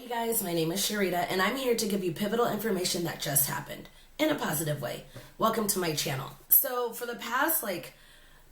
you guys, my name is Cherita and I'm here to give you pivotal information that just happened in a positive way. Welcome to my channel. So for the past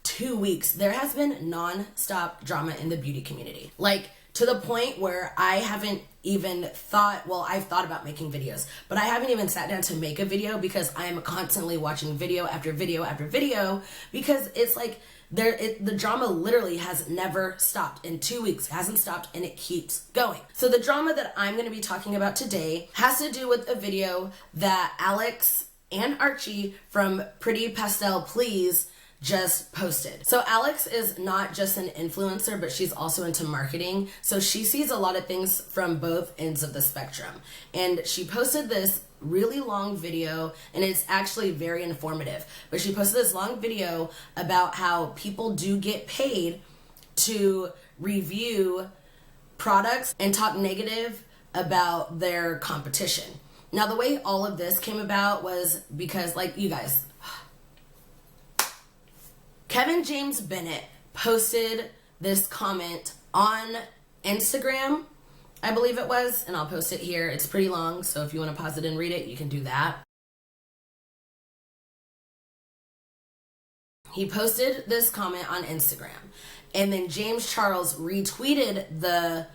2 weeks, there has been non-stop drama in the beauty community. To the point where I haven't even thought, well, I've thought about making videos, but I haven't even sat down to make a video because I am constantly watching video after video after video because it's like the drama literally has never stopped. In 2 weeks, it hasn't stopped and it keeps going. So the drama that I'm going to be talking about today has to do with a video that Alex and Archie from Pretty Pastel Please just posted. So Alex is not just an influencer, but she's also into marketing. So she sees a lot of things from both ends of the spectrum. And she posted this really long video, and it's actually very informative. But she posted this long video about how people do get paid to review products and talk negative about their competition. Now, the way all of this came about was because, you guys, Kevin James Bennett posted this comment on Instagram, I believe it was, and I'll post it here. It's pretty long, so if you want to pause it and read it, you can do that. He posted this comment on Instagram, and then James Charles retweeted the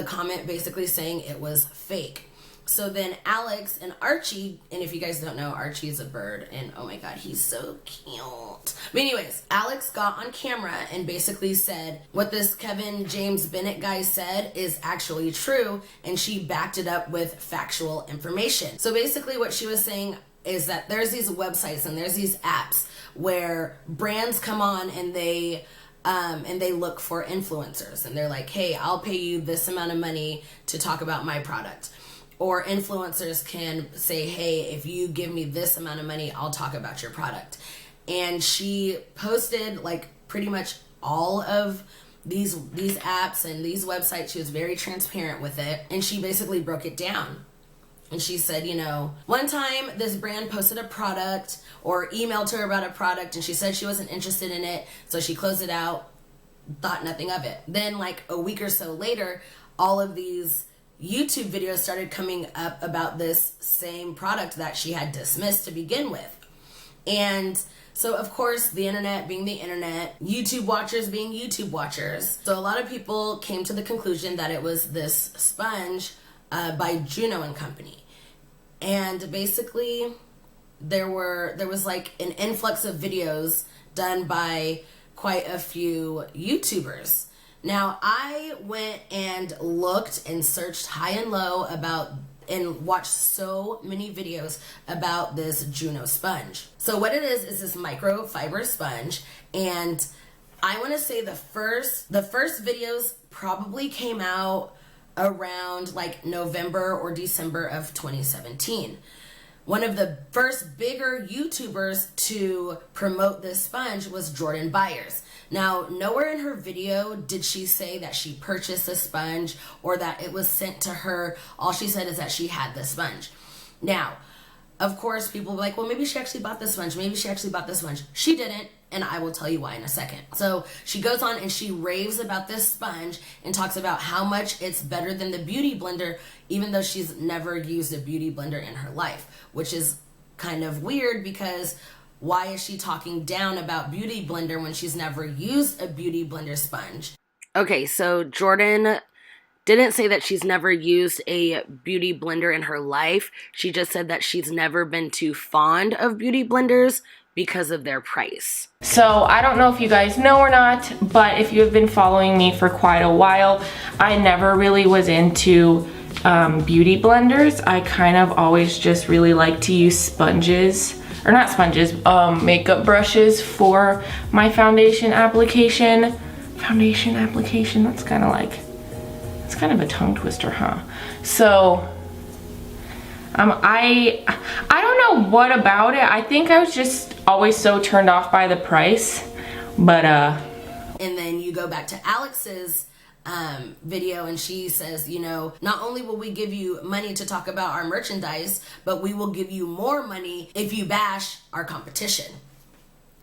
comment basically saying it was fake. So then Alex and Archie, and if you guys don't know, Archie is a bird, and oh my god, he's so cute. But anyways, Alex got on camera and basically said what this Kevin James Bennett guy said is actually true, and she backed it up with factual information. So basically what she was saying is that there's these websites and there's these apps where brands come on and they look for influencers, and they're like, hey, I'll pay you this amount of money to talk about my product. Or influencers can say, hey, if you give me this amount of money, I'll talk about your product. And she posted pretty much all of these apps and these websites. She was very transparent with it. And she basically broke it down. And she said, one time this brand posted a product or emailed to her about a product, and she said she wasn't interested in it. So she closed it out, thought nothing of it. Then a week or so later, all of these YouTube videos started coming up about this same product that she had dismissed to begin with. And so, of course, the internet being the internet, YouTube watchers being YouTube watchers. So a lot of people came to the conclusion that it was this sponge by Juno and Company. And basically, there was an influx of videos done by quite a few YouTubers. Now, I went and looked and searched high and low and watched so many videos about this Juno sponge. So what it is this microfiber sponge, and I want to say the first videos probably came out around November or December of 2017. One of the first bigger YouTubers to promote this sponge was Jordan Byers. Now, nowhere in her video did she say that she purchased the sponge or that it was sent to her. All she said is that she had the sponge. Now, of course, people will be like, well, maybe she actually bought the sponge. Maybe she actually bought the sponge. She didn't, and I will tell you why in a second. So she goes on and she raves about this sponge and talks about how much it's better than the Beauty Blender, even though she's never used a Beauty Blender in her life, which is kind of weird because why is she talking down about Beauty Blender when she's never used a Beauty Blender sponge? Okay, so Jordan didn't say that she's never used a Beauty Blender in her life. She just said that she's never been too fond of Beauty Blenders because of their price. So I don't know if you guys know or not, but if you have been following me for quite a while, I never really was into beauty blenders. I kind of always just really like to use sponges, or not sponges, makeup brushes for my foundation application. That's kind of a tongue twister, huh? So I don't know what about it. I think I was just always so turned off by the price, but and then you go back to Alex's video and she says, not only will we give you money to talk about our merchandise, but we will give you more money if you bash our competition.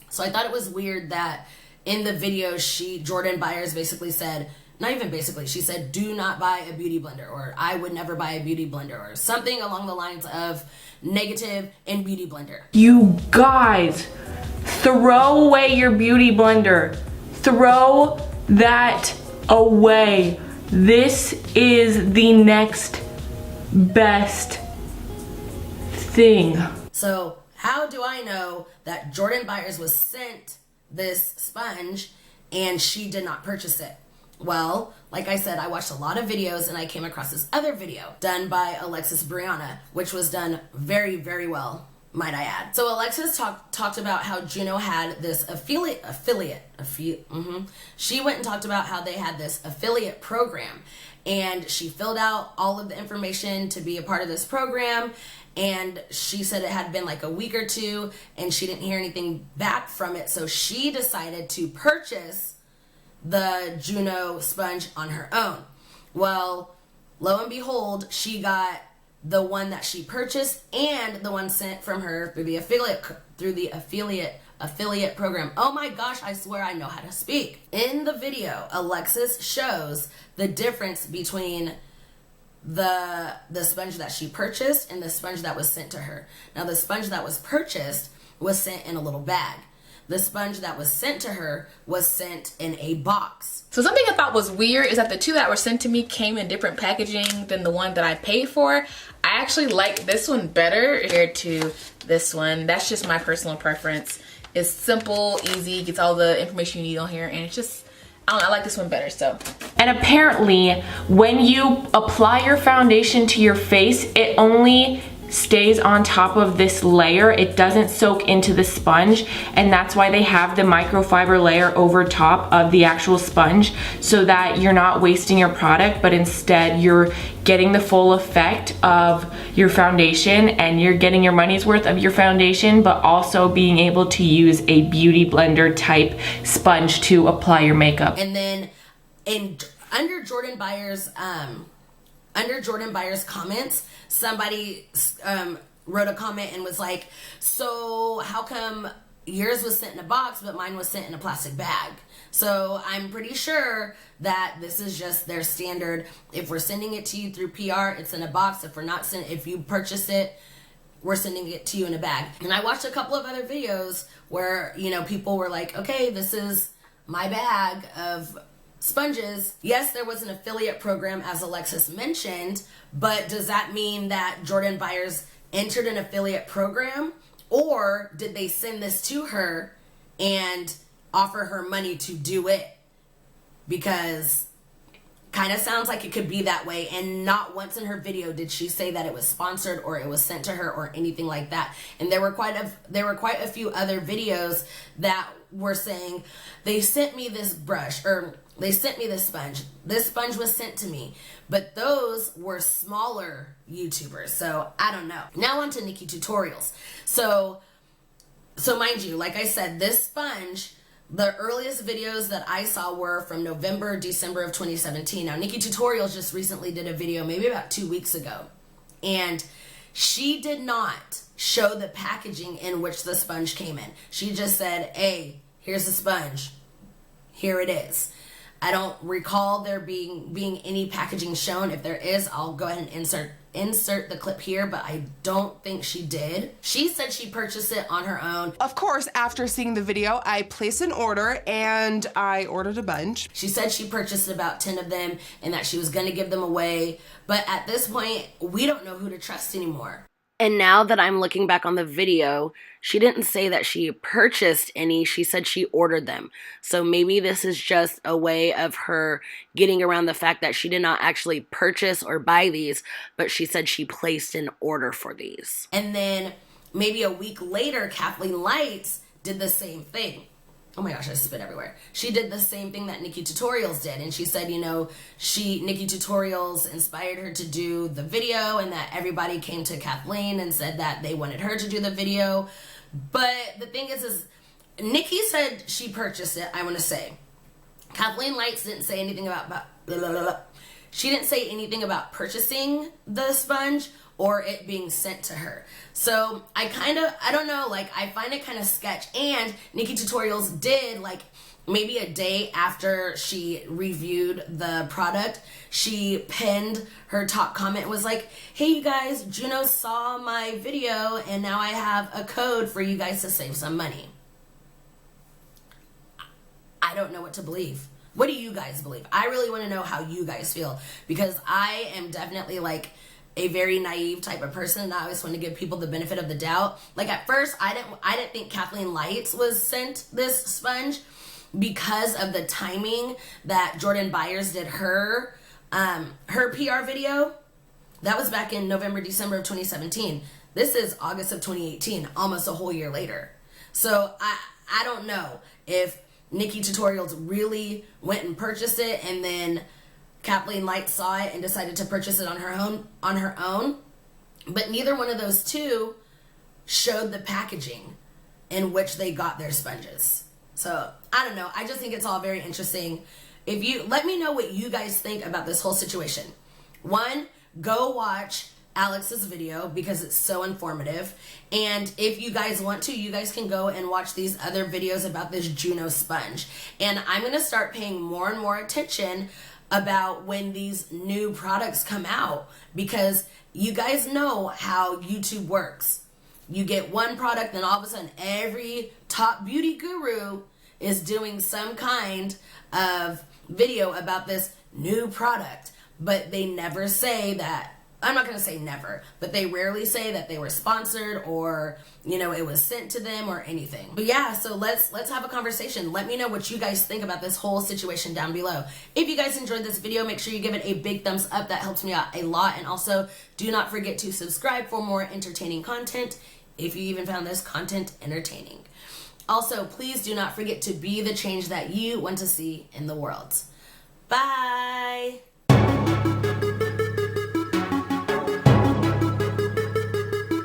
So I thought it was weird that in the video, Jordan Byers basically said, not even basically, she said, do not buy a beauty blender, or I would never buy a beauty blender, or something along the lines of negative in beauty blender. You guys, throw away your beauty blender. Throw that away. This is the next best thing. So how do I know that Jordan Byers was sent this sponge and she did not purchase it? Well, like I said, I watched a lot of videos and I came across this other video done by Alexis Brianna, which was done very, very well, might I add. So Alexis talked about how Juno had this she went and talked about how they had this affiliate program, and she filled out all of the information to be a part of this program, and she said it had been like a week or two and she didn't hear anything back from it, so she decided to purchase the Juno sponge on her own. Well, lo and behold, she got the one that she purchased and the one sent from her through the affiliate program. Oh my gosh, I swear I know how to speak. In the video, Alexis shows the difference between the sponge that she purchased and the sponge that was sent to her. Now, the sponge that was purchased was sent in a little bag. The sponge that was sent to her was sent in a box. So something I thought was weird is that the two that were sent to me came in different packaging than the one that I paid for. I actually like this one better compared to this one. That's just my personal preference. It's simple, easy, gets all the information you need on here, and it's just, I don't know, I like this one better, so. And apparently, when you apply your foundation to your face, it only stays on top of this layer. It doesn't soak into the sponge, and that's why they have the microfiber layer over top of the actual sponge, so that you're not wasting your product, but instead you're getting the full effect of your foundation, and you're getting your money's worth of your foundation, but also being able to use a beauty blender type sponge to apply your makeup. And then under Jordan Byers' comments, somebody wrote a comment and was like, so how come yours was sent in a box but mine was sent in a plastic bag? So I'm pretty sure that this is just their standard. If we're sending it to you through PR, it's in a box. If you purchase it, we're sending it to you in a bag. And I watched a couple of other videos where, you know, people were like, okay, this is my bag of sponges. Yes, there was an affiliate program, as Alexis mentioned, but does that mean that Jordan Byers entered an affiliate program, or did they send this to her and offer her money to do it? Because kind of sounds like it could be that way, and not once in her video did she say that it was sponsored or it was sent to her or anything like that. And there were quite a few other videos that were saying, they sent me this brush, or they sent me this sponge. This sponge was sent to me. But those were smaller YouTubers, so I don't know. Now on to Nikkietutorials. So mind you, like I said, this sponge, the earliest videos that I saw were from November, December of 2017. Now, Nikkietutorials just recently did a video, maybe about 2 weeks ago, and she did not show the packaging in which the sponge came in. She just said, hey, here's the sponge. Here it is. I don't recall there being any packaging shown. If there is, I'll go ahead and insert the clip here, but I don't think she did. She said she purchased it on her own. Of course, after seeing the video, I placed an order and I ordered a bunch. She said she purchased about 10 of them and that she was going to give them away. But at this point, we don't know who to trust anymore. And now that I'm looking back on the video, she didn't say that she purchased any. She said she ordered them. So maybe this is just a way of her getting around the fact that she did not actually purchase or buy these, but she said she placed an order for these. And then maybe a week later, Kathleen Lights did the same thing. Oh my gosh, I spit everywhere. She did the same thing that Nikkietutorials did. And she said, you know, Nikkietutorials inspired her to do the video, and that everybody came to Kathleen and said that they wanted her to do the video. But the thing is Nikki said she purchased it, I want to say. Kathleen Lights didn't say anything about blah, blah, blah, blah. She didn't say anything about purchasing the sponge or it being sent to her. So I don't know, like, I find it kind of sketch. And Nikkietutorials did, like, maybe a day after she reviewed the product, she pinned her top comment, was like, hey you guys, Juno saw my video and now I have a code for you guys to save some money. I don't know what to believe. What do you guys believe? I really want to know how you guys feel, because I am definitely like a very naive type of person, and I always want to give people the benefit of the doubt. Like at first, I didn't think Kathleen Lights was sent this sponge because of the timing that Jordan Byers did her PR video. That was back in November, December of 2017. This is August of 2018, almost a whole year later. So I don't know if Nikkietutorials really went and purchased it, and then Kathleen Light saw it and decided to purchase it on her own. But neither one of those two showed the packaging in which they got their sponges. So I don't know. I just think it's all very interesting. If you let me know what you guys think about this whole situation. One, go watch Alex's video because it's so informative. And if you guys want to, you guys can go and watch these other videos about this Juno sponge. And I'm going to start paying more and more attention about when these new products come out, because you guys know how YouTube works. You get one product, then all of a sudden every top beauty guru is doing some kind of video about this new product, but they never say that. I'm not going to say never, but they rarely say that they were sponsored or, you know, it was sent to them or anything. But yeah, so let's have a conversation. Let me know what you guys think about this whole situation down below. If you guys enjoyed this video, make sure you give it a big thumbs up. That helps me out a lot. And also, do not forget to subscribe for more entertaining content, if you even found this content entertaining. Also, please do not forget to be the change that you want to see in the world. Bye!